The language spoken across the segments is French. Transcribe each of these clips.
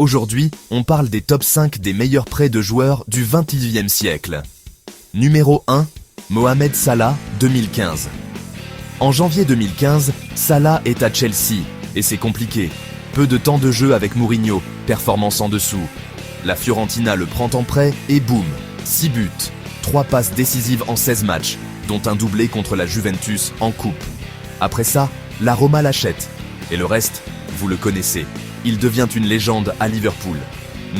Aujourd'hui, on parle des top 5 des meilleurs prêts de joueurs du XXIe siècle. Numéro 1, Mohamed Salah, 2015. En janvier 2015, Salah est à Chelsea, et c'est compliqué. Peu de temps de jeu avec Mourinho, performance en dessous. La Fiorentina le prend en prêt et boum, 6 buts, 3 passes décisives en 16 matchs, dont un doublé contre la Juventus en coupe. Après ça, la Roma l'achète. Et le reste, vous le connaissez. Il devient une légende à Liverpool.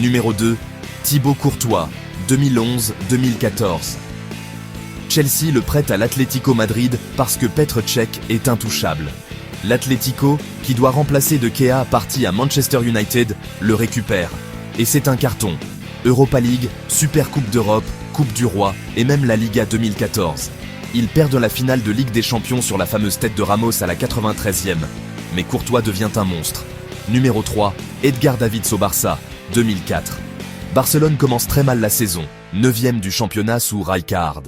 Numéro 2, Thibaut Courtois, 2011-2014. Chelsea le prête à l'Atlético Madrid parce que Petr Cech est intouchable. L'Atlético, qui doit remplacer De Gea parti à Manchester United, le récupère. Et c'est un carton. Europa League, Super Coupe d'Europe, Coupe du Roi et même la Liga 2014. Ils perdent la finale de Ligue des Champions sur la fameuse tête de Ramos à la 93e. Mais Courtois devient un monstre. Numéro 3, Edgar Davids au Barça, 2004. Barcelone commence très mal la saison, 9e du championnat sous Rijkaard.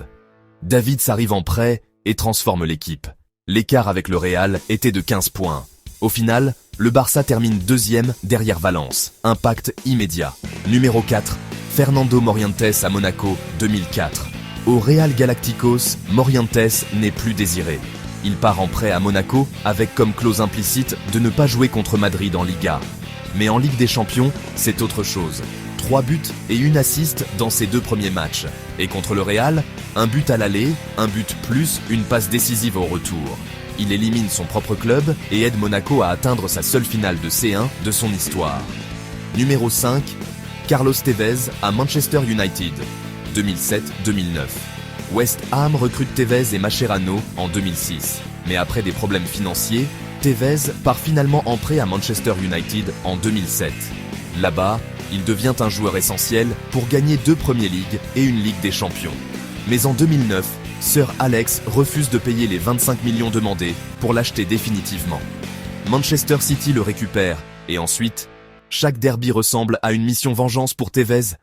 Davids arrive en prêt et transforme l'équipe. L'écart avec le Real était de 15 points. Au final, le Barça termine 2e derrière Valence. Impact immédiat. Numéro 4, Fernando Morientes à Monaco, 2004. Au Real Galacticos, Morientes n'est plus désiré. Il part en prêt à Monaco avec comme clause implicite de ne pas jouer contre Madrid en Liga. Mais en Ligue des Champions, c'est autre chose. 3 buts et une assist dans ses 2 premiers matchs. Et contre le Real, un but à l'aller, un but plus une passe décisive au retour. Il élimine son propre club et aide Monaco à atteindre sa seule finale de C1 de son histoire. Numéro 5, Carlos Tevez à Manchester United, 2007-2009. West Ham recrute Tevez et Mascherano en 2006. Mais après des problèmes financiers, Tevez part finalement en prêt à Manchester United en 2007. Là-bas, il devient un joueur essentiel pour gagner 2 Premier League et une Ligue des Champions. Mais en 2009, Sir Alex refuse de payer les 25 millions demandés pour l'acheter définitivement. Manchester City le récupère et ensuite, chaque derby ressemble à une mission vengeance pour Tevez